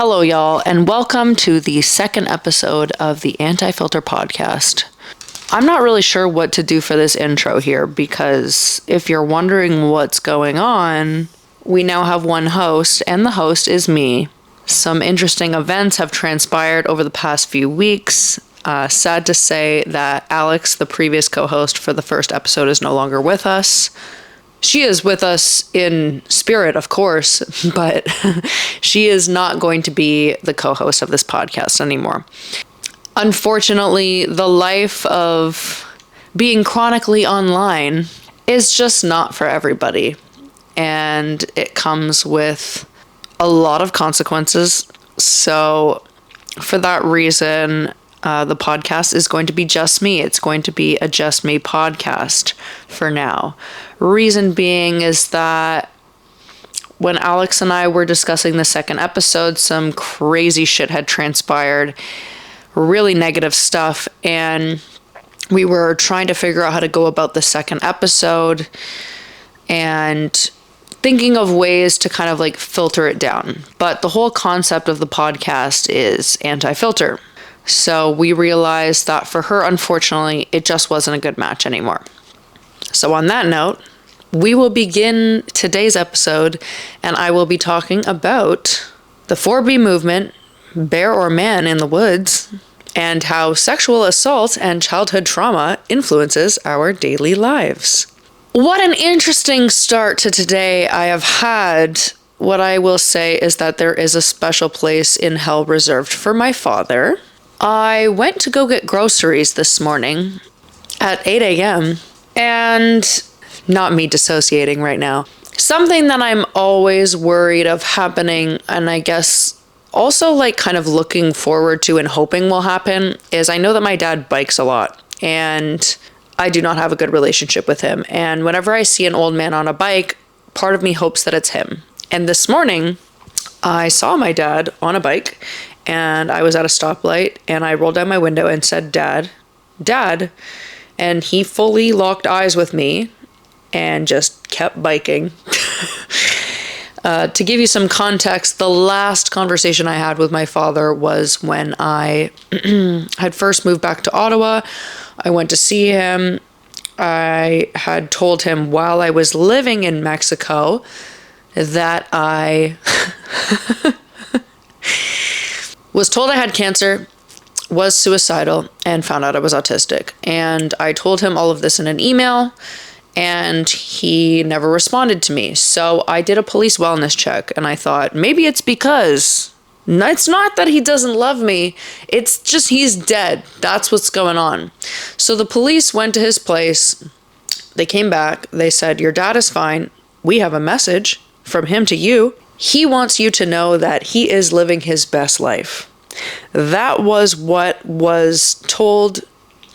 Hello, y'all, and welcome to the second episode of the Anti-Filter podcast. I'm not really sure what to do for this intro here because if you're wondering what's going on, we now have one host, and the host is me. Some interesting events have transpired over the past few weeks. Sad to say that Alex, the previous co-host for the first episode, is no longer with us. She is with us in spirit, of course, but she is not going to be the co-host of this podcast anymore. Unfortunately, the life of being chronically online is just not for everybody, and it comes with a lot of consequences. So for that reason, the podcast is going to be just me. It's going to be a just me podcast for now. Reason being is that when Alex and I were discussing the second episode, some crazy shit had transpired, really negative stuff, and we were trying to figure out how to go about the second episode and thinking of ways to kind of like filter it down. But the whole concept of the podcast is anti-filter. So we realized that for her, unfortunately, it just wasn't a good match anymore. So on that note, we will begin today's episode, and I will be talking about the 4B movement, bear or man in the woods, and how sexual assault and childhood trauma influences our daily lives. What an interesting start to today I have had. What I will say is that there is a special place in hell reserved for my father. I went to go get groceries this morning at 8 a.m. and not me dissociating right now. Something that I'm always worried of happening, and I guess also like kind of looking forward to and hoping will happen, is I know that my dad bikes a lot and I do not have a good relationship with him. And whenever I see an old man on a bike, part of me hopes that it's him. And this morning I saw my dad on a bike and I was at a stoplight and I rolled down my window and said, "Dad, Dad." And he fully locked eyes with me and just kept biking. To give you some context, the last conversation I had with my father was when I had first moved back to Ottawa. I went to see him. I had told him while I was living in Mexico that I was told I had cancer, was suicidal, and found out I was autistic. And I told him all of this in an email, and he never responded to me. So I did a police wellness check, and I thought, maybe it's because it's not that he doesn't love me, it's just he's dead. That's what's going on. So the police went to his place. They came back. They said, "Your dad is fine. We have a message from him to you. He wants you to know that he is living his best life." That was what was told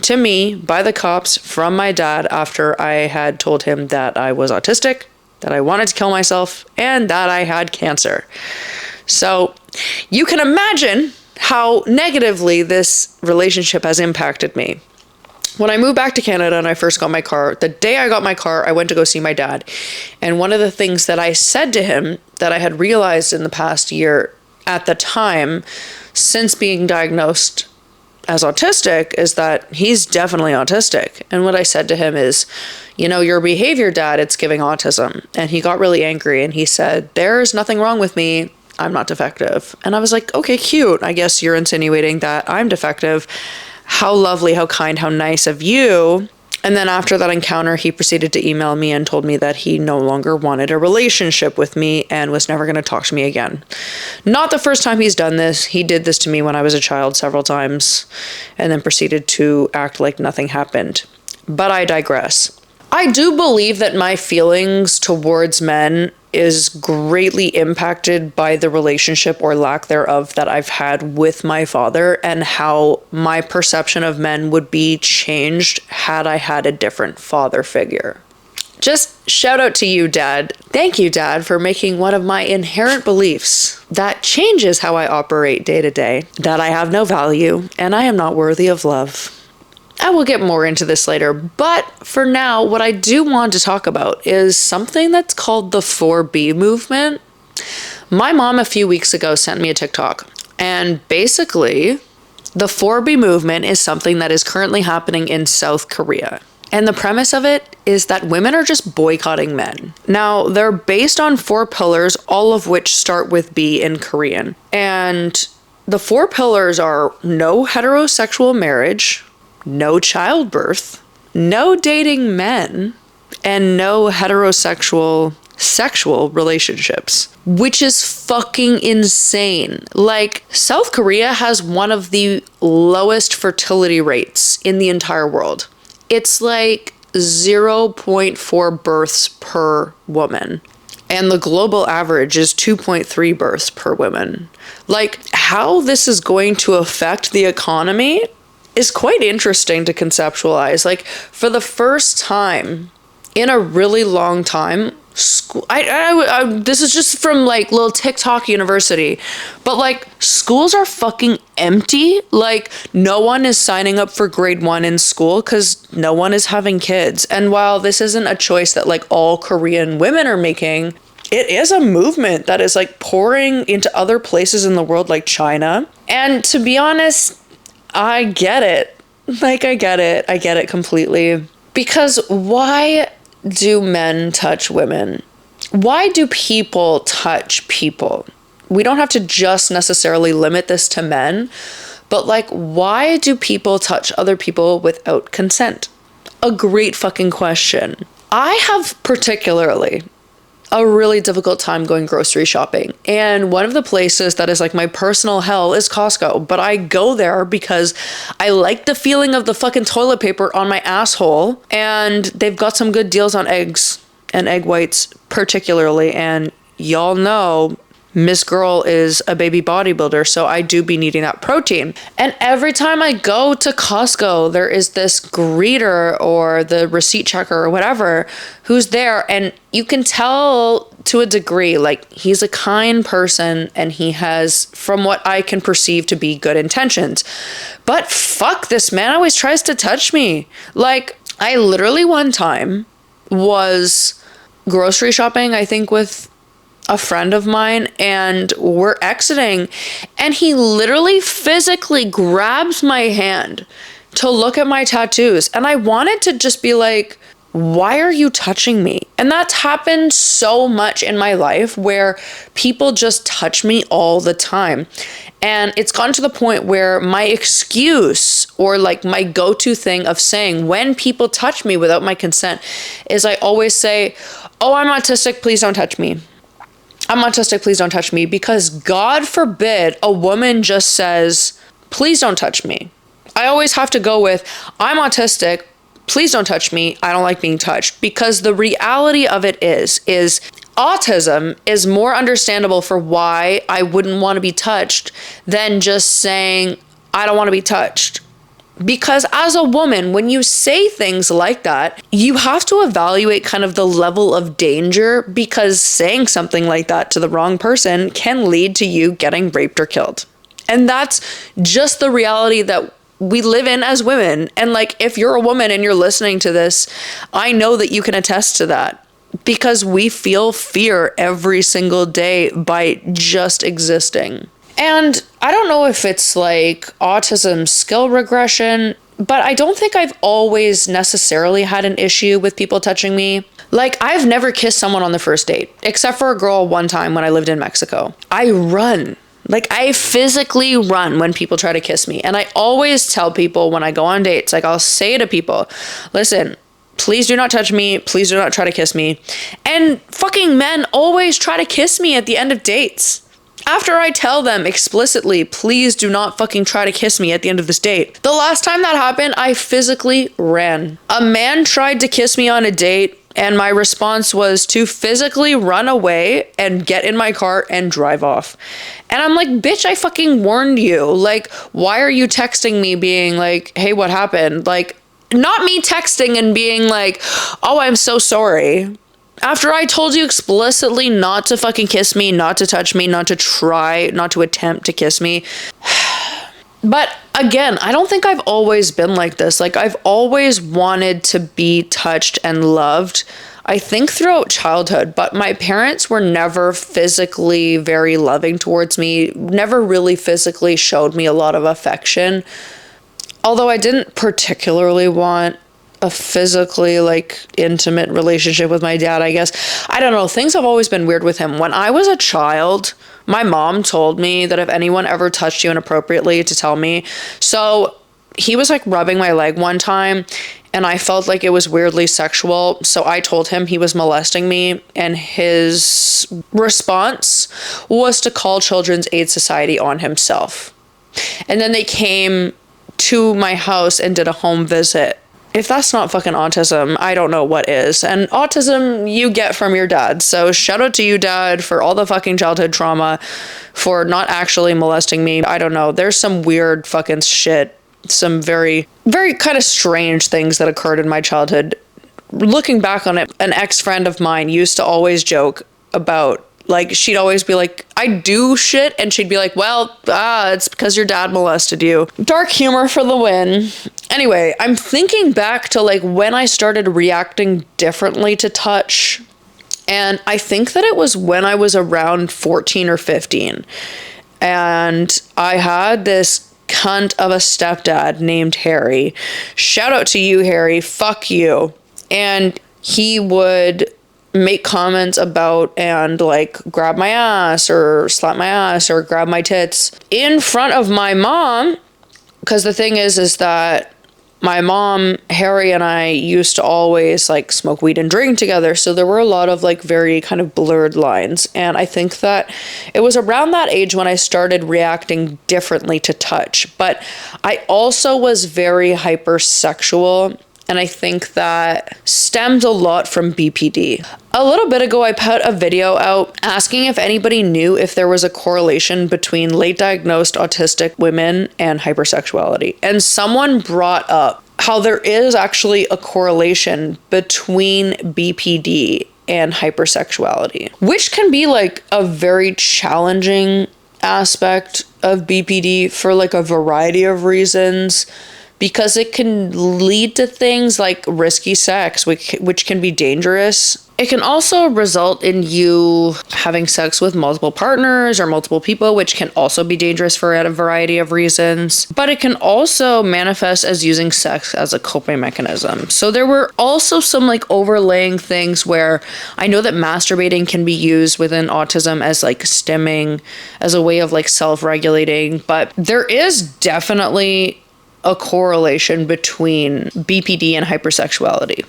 to me by the cops from my dad after I had told him that I was autistic, that I wanted to kill myself, and that I had cancer. So you can imagine how negatively this relationship has impacted me. When I moved back to Canada and I first got my car, the day I got my car, I went to go see my dad. And one of the things that I said to him that I had realized in the past year at the time, since being diagnosed as autistic, is that he's definitely autistic. And what I said to him is, your behavior, Dad, it's giving autism. And he got really angry and he said, "There's nothing wrong with me. I'm not defective." And I was like, okay, cute. I guess you're insinuating that I'm defective. How lovely, how kind, how nice of you. And then after that encounter, he proceeded to email me and told me that he no longer wanted a relationship with me and was never going to talk to me again. Not the first time he's done this. He did this to me when I was a child several times and then proceeded to act like nothing happened. But I digress. I do believe that my feelings towards men is greatly impacted by the relationship or lack thereof that I've had with my father, and how my perception of men would be changed had I had a different father figure. Just shout out to you, Dad. Thank you, Dad, for making one of my inherent beliefs that changes how I operate day to day, that I have no value and I am not worthy of love. I will get more into this later, but for now, what I do want to talk about is something that's called the 4B movement. My mom a few weeks ago sent me a TikTok, and basically the 4B movement is something that is currently happening in South Korea. And the premise of it is that women are just boycotting men. Now, they're based on 4 pillars, all of which start with B in Korean. And the 4 pillars are no heterosexual marriage, no childbirth, no dating men, and no heterosexual sexual relationships, which is fucking insane. Like, South Korea has one of the lowest fertility rates in the entire world. It's like 0.4 births per woman. And the global average is 2.3 births per woman. Like, how this is going to affect the economy is quite interesting to conceptualize. Like, for the first time in a really long time, this is just from like little TikTok university, but like schools are fucking empty. Like, no one is signing up for grade 1 in school because no one is having kids. And while this isn't a choice that like all Korean women are making, it is a movement that is like pouring into other places in the world like China. And to be honest, I get it. Like, I get it completely. Because why do men touch women? Why do people touch people? We don't have to just necessarily limit this to men, but like, why do people touch other people without consent? A great fucking question. I have particularly a really difficult time going grocery shopping. And one of the places that is like my personal hell is Costco. But I go there because I like the feeling of the fucking toilet paper on my asshole. And they've got some good deals on eggs and egg whites particularly. And y'all know Miss Girl is a baby bodybuilder, so I do be needing that protein. And every time I go to Costco, there is this greeter or the receipt checker or whatever who's there, and you can tell to a degree, like, he's a kind person and he has, from what I can perceive to be, good intentions. But fuck, this man always tries to touch me. Like, I literally one time was grocery shopping, I think with a friend of mine, and we're exiting, and he literally physically grabs my hand to look at my tattoos. And I wanted to just be like, why are you touching me? And that's happened so much in my life where people just touch me all the time. And it's gotten to the point where my excuse or like my go-to thing of saying when people touch me without my consent is I always say, oh, I'm autistic, please don't touch me. I'm autistic, please don't touch me, because God forbid a woman just says, please don't touch me. I always have to go with, I'm autistic, please don't touch me, I don't like being touched. Because the reality of it is autism is more understandable for why I wouldn't want to be touched than just saying, I don't want to be touched. Because as a woman, when you say things like that, you have to evaluate kind of the level of danger, because saying something like that to the wrong person can lead to you getting raped or killed. And that's just the reality that we live in as women. And like, if you're a woman and you're listening to this, I know that you can attest to that, because we feel fear every single day by just existing. And I don't know if it's like autism skill regression, but I don't think I've always necessarily had an issue with people touching me. Like, I've never kissed someone on the first date, except for a girl one time when I lived in Mexico. I run. Like, I physically run when people try to kiss me. And I always tell people when I go on dates, like, I'll say to people, listen, please do not touch me. Please do not try to kiss me. And fucking men always try to kiss me at the end of dates. After I tell them explicitly, please do not fucking try to kiss me at the end of this date. The last time that happened, I physically ran. A man tried to kiss me on a date, and my response was to physically run away and get in my car and drive off. And I'm like, bitch, I fucking warned you. Like, why are you texting me being like, hey, what happened? Like, not me texting and being like, oh, I'm so sorry. After I told you explicitly not to fucking kiss me, not to touch me, not to try, not to attempt to kiss me. But again, I don't think I've always been like this. Like, I've always wanted to be touched and loved. I think throughout childhood, but my parents were never physically very loving towards me, never really physically showed me a lot of affection. Although I didn't particularly want a physically intimate relationship with my dad, I guess. I don't know. Things have always been weird with him. When I was a child, my mom told me that if anyone ever touched you inappropriately to tell me. So he was rubbing my leg one time and I felt like it was weirdly sexual. So I told him he was molesting me, and his response was to call Children's Aid Society on himself. And then they came to my house and did a home visit. If that's not fucking autism, I don't know what is. And autism you get from your dad. So shout out to you, Dad, for all the fucking childhood trauma, for not actually molesting me. I don't know. There's some weird fucking shit. Some very, very kind of strange things that occurred in my childhood. Looking back on it, an ex-friend of mine used to always joke about, she'd always be like, I do shit, and she'd be like, well, it's because your dad molested you. Dark humor for the win. Anyway, I'm thinking back to when I started reacting differently to touch, and I think that it was when I was around 14 or 15, and I had this cunt of a stepdad named Harry. Shout out to you, Harry. Fuck you. And he would make comments about and grab my ass or slap my ass or grab my tits in front of my mom. Because the thing is that my mom, Harry, and I used to always smoke weed and drink together. So there were a lot of very kind of blurred lines. And I think that it was around that age when I started reacting differently to touch. But I also was very hypersexual. And I think that stemmed a lot from BPD. A little bit ago, I put a video out asking if anybody knew if there was a correlation between late diagnosed autistic women and hypersexuality. And someone brought up how there is actually a correlation between BPD and hypersexuality, which can be a very challenging aspect of BPD for a variety of reasons. Because it can lead to things like risky sex, which can be dangerous. It can also result in you having sex with multiple partners or multiple people, which can also be dangerous for a variety of reasons. But it can also manifest as using sex as a coping mechanism. So there were also some overlaying things where I know that masturbating can be used within autism as stimming, as a way of self-regulating. But there is definitely a correlation between BPD and hypersexuality.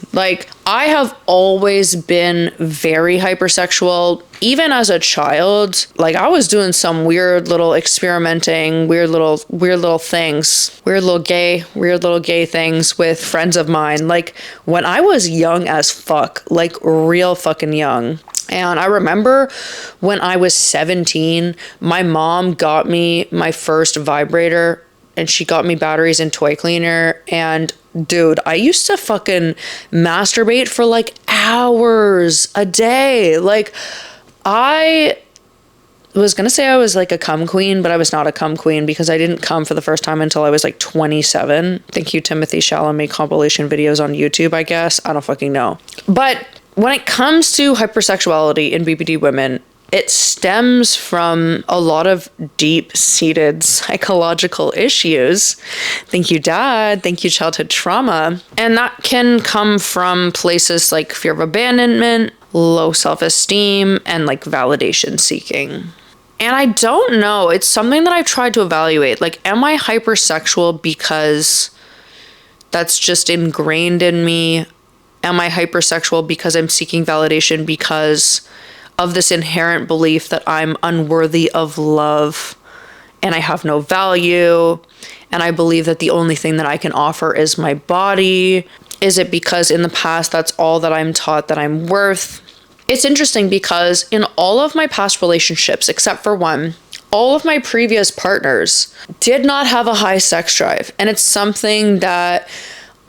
I have always been very hypersexual. Even as a child, I was doing some weird little experimenting, weird little things, weird little gay things with friends of mine. When I was young as fuck, real fucking young. And I remember when I was 17, my mom got me my first vibrator, and she got me batteries and toy cleaner. And dude, I used to fucking masturbate for hours a day. I was gonna say I was a cum queen, but I was not a cum queen because I didn't cum for the first time until I was 27. Thank you, Timothy Chalamet compilation videos on YouTube, I guess. I don't fucking know. But when it comes to hypersexuality in BPD women, it stems from a lot of deep-seated psychological issues. Thank you, Dad. Thank you, childhood trauma. And that can come from places like fear of abandonment, low self-esteem, and validation seeking. And I don't know. It's something that I've tried to evaluate. Am I hypersexual because that's just ingrained in me? Am I hypersexual because I'm seeking validation because of this inherent belief that I'm unworthy of love and I have no value, and I believe that the only thing that I can offer is my body? Is it because in the past that's all that I'm taught that I'm worth? It's interesting because in all of my past relationships, except for one, all of my previous partners did not have a high sex drive. And it's something that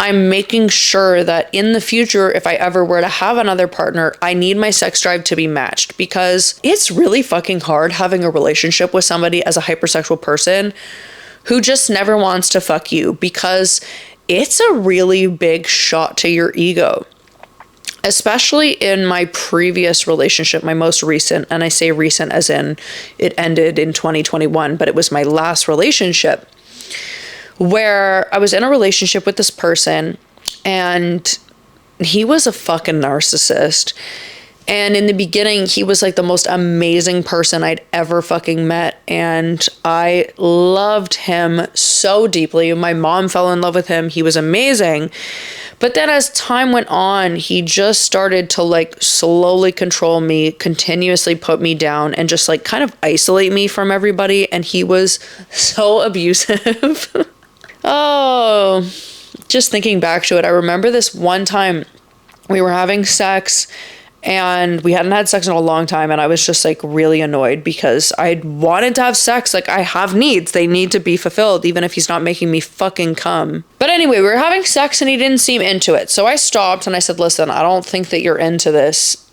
I'm making sure that in the future, if I ever were to have another partner, I need my sex drive to be matched, because it's really fucking hard having a relationship with somebody as a hypersexual person who just never wants to fuck you, because it's a really big shot to your ego. especially in my previous relationship, my most recent, and I say recent as in it ended in 2021, but it was my last relationship, where I was in a relationship with this person and he was a fucking narcissist. And in the beginning, he was like the most amazing person I'd ever fucking met. And I loved him so deeply. My mom fell in love with him. He was amazing. But then as time went on, he just started to like slowly control me, continuously put me down, and just like kind of isolate me from everybody. And he was so abusive. Oh, just thinking back to it, I remember this one time we were having sex and we hadn't had sex in a long time, and I was just like really annoyed because I wanted to have sex. Like, I have needs. They need to be fulfilled, even if he's not making me fucking come. But anyway, we were having sex and he didn't seem into it. So I stopped and I said, listen, I don't think that you're into this.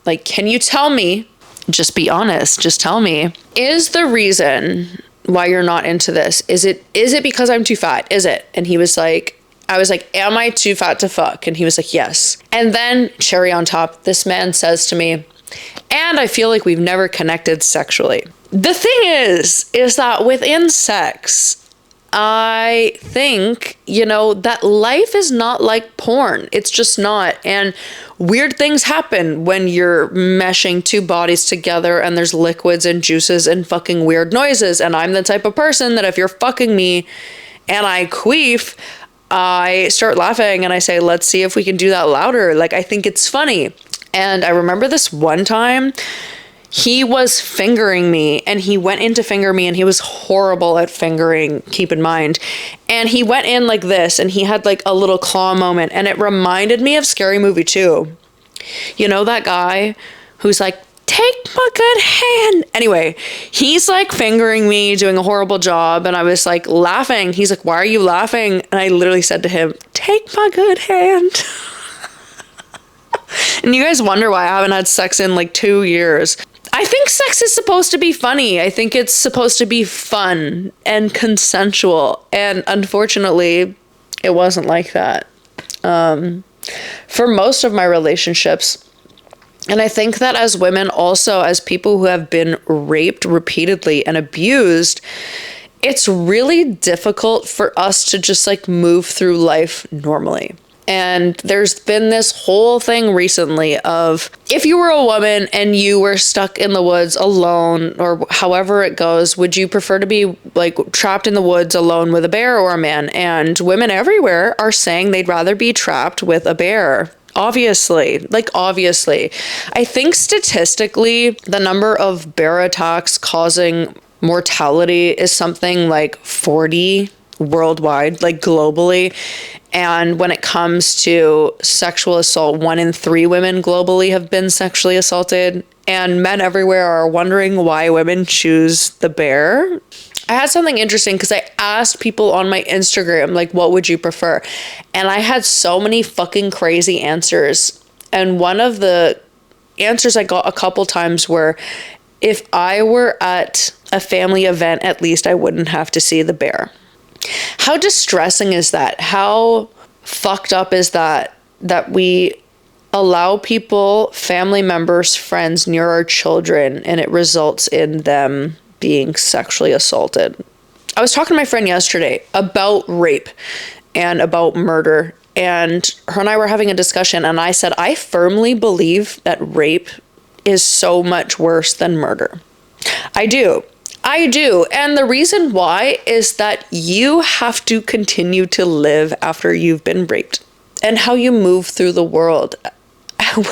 Like, can you tell me? Just be honest. Just tell me. Is the reason why you're not into this, is it because I'm too fat? Is it? And he was like, I was like, am I too fat to fuck? And he was like, yes. And then, cherry on top, this man says to me, and I feel like we've never connected sexually. The thing is that within sex, I think, that life is not like porn. It's just not. And weird things happen when you're meshing two bodies together and there's liquids and juices and fucking weird noises. And I'm the type of person that if you're fucking me and I queef, I start laughing and I say, let's see if we can do that louder. Like, I think it's funny. And I remember this one time he was fingering me and he went in to finger me and he was horrible at fingering, keep in mind. And he went in like this and he had like a little claw moment and it reminded me of Scary Movie 2. You know that guy who's like, take my good hand. Anyway, he's like fingering me, doing a horrible job. And I was like laughing. He's like, why are you laughing? And I literally said to him, take my good hand. And you guys wonder why I haven't had sex in like 2 years. I think sex is supposed to be funny. I think it's supposed to be fun and consensual. And unfortunately, it wasn't like that. For most of my relationships, and I think that as women also, as people who have been raped repeatedly and abused, it's really difficult for us to just like move through life normally. And there's been this whole thing recently of if you were a woman and you were stuck in the woods alone or however it goes, would you prefer to be like trapped in the woods alone with a bear or a man? And women everywhere are saying they'd rather be trapped with a bear. Obviously. I think statistically, the number of bear attacks causing mortality is something like 40 worldwide, like globally. And when it comes to sexual assault, 1 in 3 women globally have been sexually assaulted. And men everywhere are wondering why women choose the bear. I had something interesting because I asked people on my Instagram, like, what would you prefer? And I had so many fucking crazy answers. And one of the answers I got a couple times were, if I were at a family event, at least I wouldn't have to see the bear. How distressing is that? How fucked up is that we allow people, family members, friends near our children, and it results in them being sexually assaulted. I was talking to my friend yesterday about rape and about murder, and her and I were having a discussion, and I said, I firmly believe that rape is so much worse than murder. I do. And the reason why is that you have to continue to live after you've been raped, and how you move through the world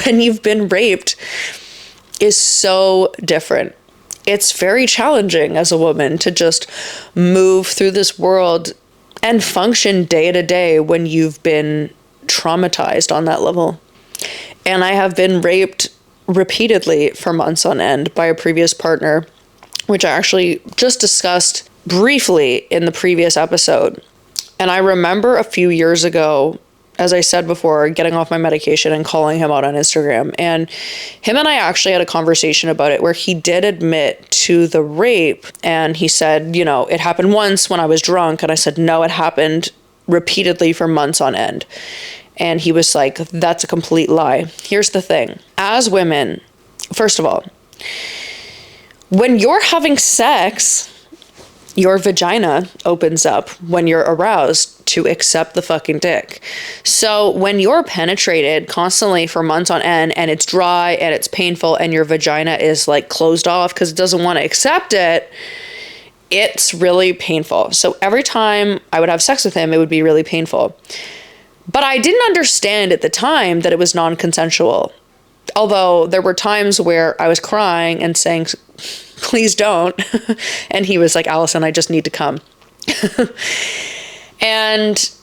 when you've been raped is so different. It's very challenging as a woman to just move through this world and function day to day when you've been traumatized on that level. And I have been raped repeatedly for months on end by a previous partner, which I actually just discussed briefly in the previous episode. And I remember a few years ago, as I said before, getting off my medication and calling him out on Instagram. And him and I actually had a conversation about it where he did admit to the rape. And he said, it happened once when I was drunk. And I said, no, it happened repeatedly for months on end. And he was like, that's a complete lie. Here's the thing. As women, first of all, when you're having sex, your vagina opens up when you're aroused to accept the fucking dick. So when you're penetrated constantly for months on end and it's dry and it's painful and your vagina is like closed off because it doesn't want to accept it, it's really painful. So every time I would have sex with him, it would be really painful. But I didn't understand at the time that it was non-consensual. Although there were times where I was crying and saying, please don't. And he was like, Allison, I just need to come. And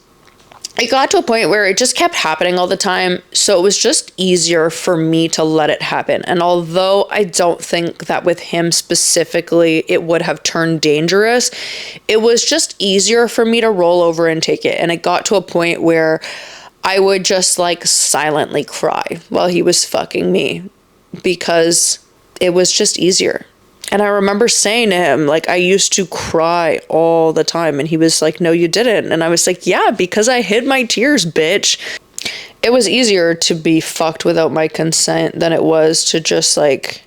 it got to a point where it just kept happening all the time. So it was just easier for me to let it happen. And although I don't think that with him specifically, it would have turned dangerous, it was just easier for me to roll over and take it. And it got to a point where I would just like silently cry while he was fucking me because it was just easier. And I remember saying to him, like, I used to cry all the time. And he was like, no, you didn't. And I was like, yeah, because I hid my tears, bitch. It was easier to be fucked without my consent than it was to just like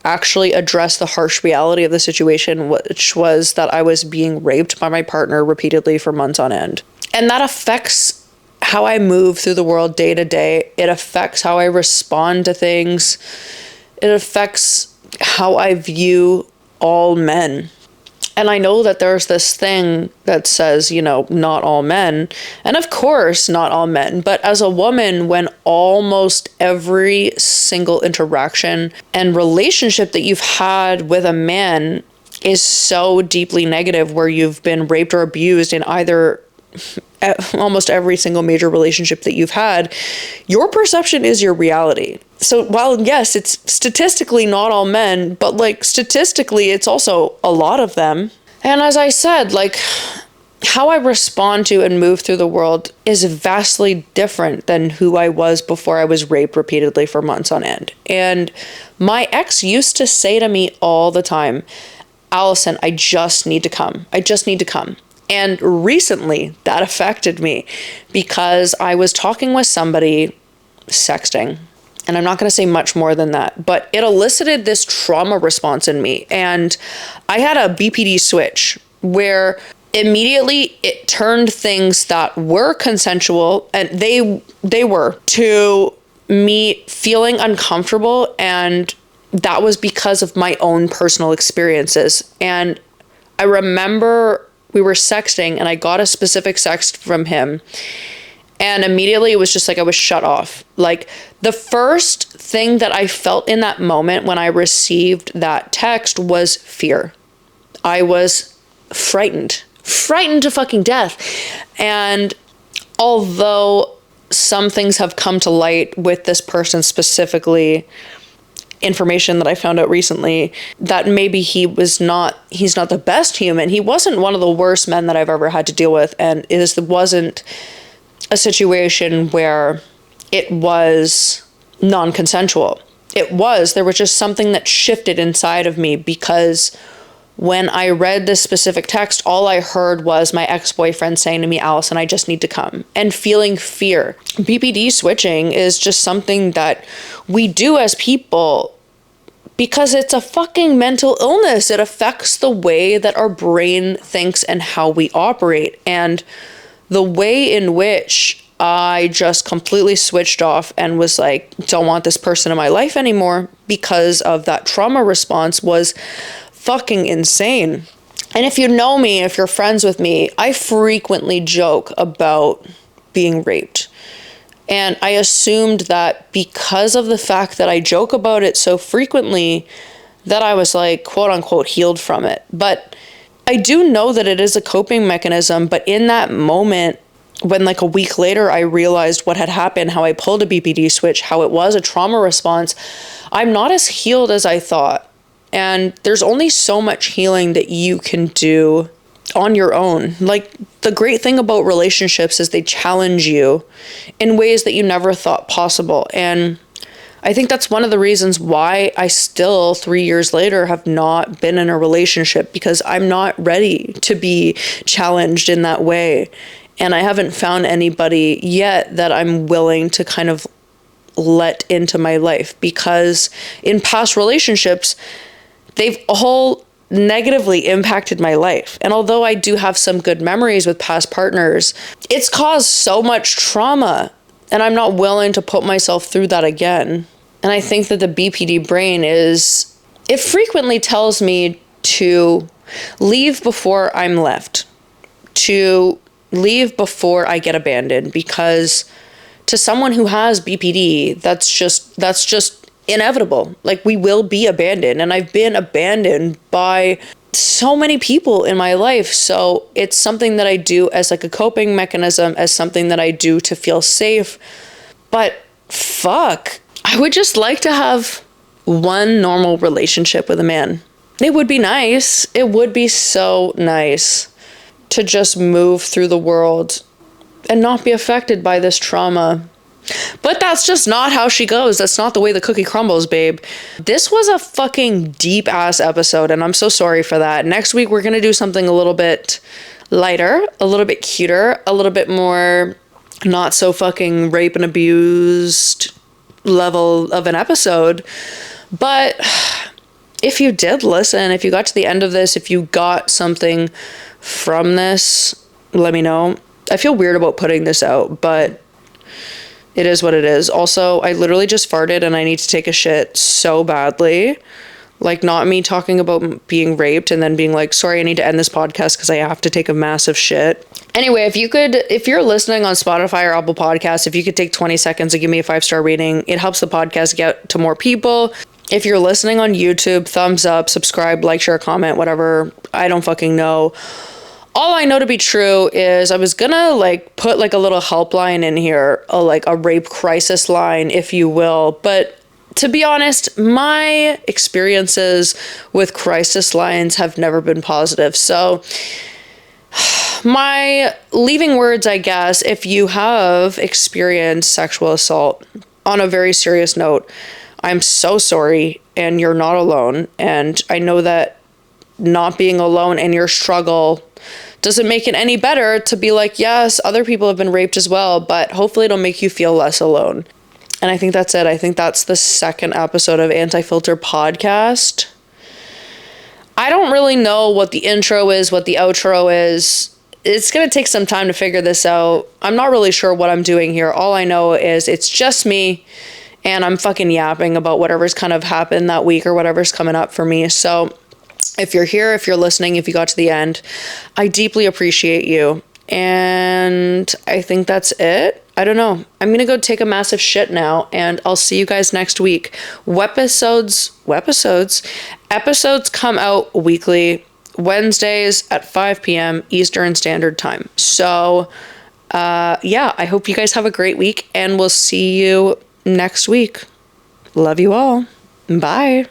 actually address the harsh reality of the situation, which was that I was being raped by my partner repeatedly for months on end. And that affects how I move through the world day to day. It affects how I respond to things. It affects how I view all men. And I know that there's this thing that says, you know, not all men. And of course, not all men. But as a woman, when almost every single interaction and relationship that you've had with a man is so deeply negative, where you've been raped or abused in either almost every single major relationship that you've had, your perception is your reality. So while yes, it's statistically not all men, but like statistically, it's also a lot of them. And as I said, like how I respond to and move through the world is vastly different than who I was before I was raped repeatedly for months on end. And my ex used to say to me all the time, Allison, I just need to come. I just need to come. And recently that affected me because I was talking with somebody, sexting, and I'm not going to say much more than that, but it elicited this trauma response in me. And I had a BPD switch where immediately it turned things that were consensual, and they were, to me feeling uncomfortable. And that was because of my own personal experiences. And I remember we were sexting and I got a specific text from him. And immediately it was just like I was shut off. Like the first thing that I felt in that moment when I received that text was fear. I was frightened to fucking death. And although some things have come to light with this person specifically, information that I found out recently, that maybe he's not the best human. He wasn't one of the worst men that I've ever had to deal with. And it wasn't a situation where it was non-consensual. There was just something that shifted inside of me, because when I read this specific text, all I heard was my ex-boyfriend saying to me, Allison, I just need to come, and feeling fear. BPD switching is just something that we do as people because it's a fucking mental illness. It affects the way that our brain thinks and how we operate. And the way in which I just completely switched off and was like, don't want this person in my life anymore because of that trauma response was fucking insane. And if you know me, if you're friends with me, I frequently joke about being raped. And I assumed that because of the fact that I joke about it so frequently, that I was like, quote unquote, healed from it. But I do know that it is a coping mechanism. But in that moment, when like a week later, I realized what had happened, how I pulled a BPD switch, how it was a trauma response, I'm not as healed as I thought. And there's only so much healing that you can do on your own. Like, the great thing about relationships is they challenge you in ways that you never thought possible. And I think that's one of the reasons why I still, 3 years later, have not been in a relationship, because I'm not ready to be challenged in that way. And I haven't found anybody yet that I'm willing to kind of let into my life, because in past relationships, they've all negatively impacted my life. And although I do have some good memories with past partners, it's caused so much trauma, and I'm not willing to put myself through that again. And I think that the BPD brain it frequently tells me to leave before I'm left, to leave before I get abandoned, because to someone who has BPD, that's just inevitable. Like, we will be abandoned, and I've been abandoned by so many people in my life. So it's something that I do as like a coping mechanism, as something that I do to feel safe. But fuck, I would just like to have one normal relationship with a man. It would be nice. It would be so nice to just move through the world and not be affected by this trauma. But that's just not how she goes. That's not the way the cookie crumbles, babe. This was a fucking deep ass episode, and I'm so sorry for that. Next week, we're gonna do something a little bit lighter, a little bit cuter, a little bit more not so fucking rape and abused level of an episode. But if you did listen, if you got to the end of this, if you got something from this, let me know. I feel weird about putting this out, but it is what it is. Also, I literally just farted and I need to take a shit so badly. Like, not me talking about being raped and then being like, sorry, I need to end this podcast because I have to take a massive shit. Anyway, if you're listening on Spotify or Apple Podcasts, if you could take 20 seconds and give me a 5-star rating, it helps the podcast get to more people. If you're listening on YouTube, thumbs up, subscribe, like, share, comment, whatever. I don't fucking know. All I know to be true is I was gonna like put like a little helpline in here, like a rape crisis line, if you will. But to be honest, my experiences with crisis lines have never been positive. So my leaving words, I guess, if you have experienced sexual assault on a very serious note, I'm so sorry, and you're not alone. And I know that not being alone in your struggle doesn't make it any better to be like, yes, other people have been raped as well, but hopefully it'll make you feel less alone. And I think that's it. I think that's the second episode of Anti-Filter Podcast. I don't really know what the intro is, what the outro is. It's going to take some time to figure this out. I'm not really sure what I'm doing here. All I know is it's just me, and I'm fucking yapping about whatever's kind of happened that week or whatever's coming up for me. So if you're here, if you're listening, if you got to the end, I deeply appreciate you. And I think that's it. I don't know. I'm going to go take a massive shit now, and I'll see you guys next week. Episodes come out weekly, Wednesdays at 5 p.m. Eastern Standard Time. So, yeah, I hope you guys have a great week, and we'll see you next week. Love you all. Bye.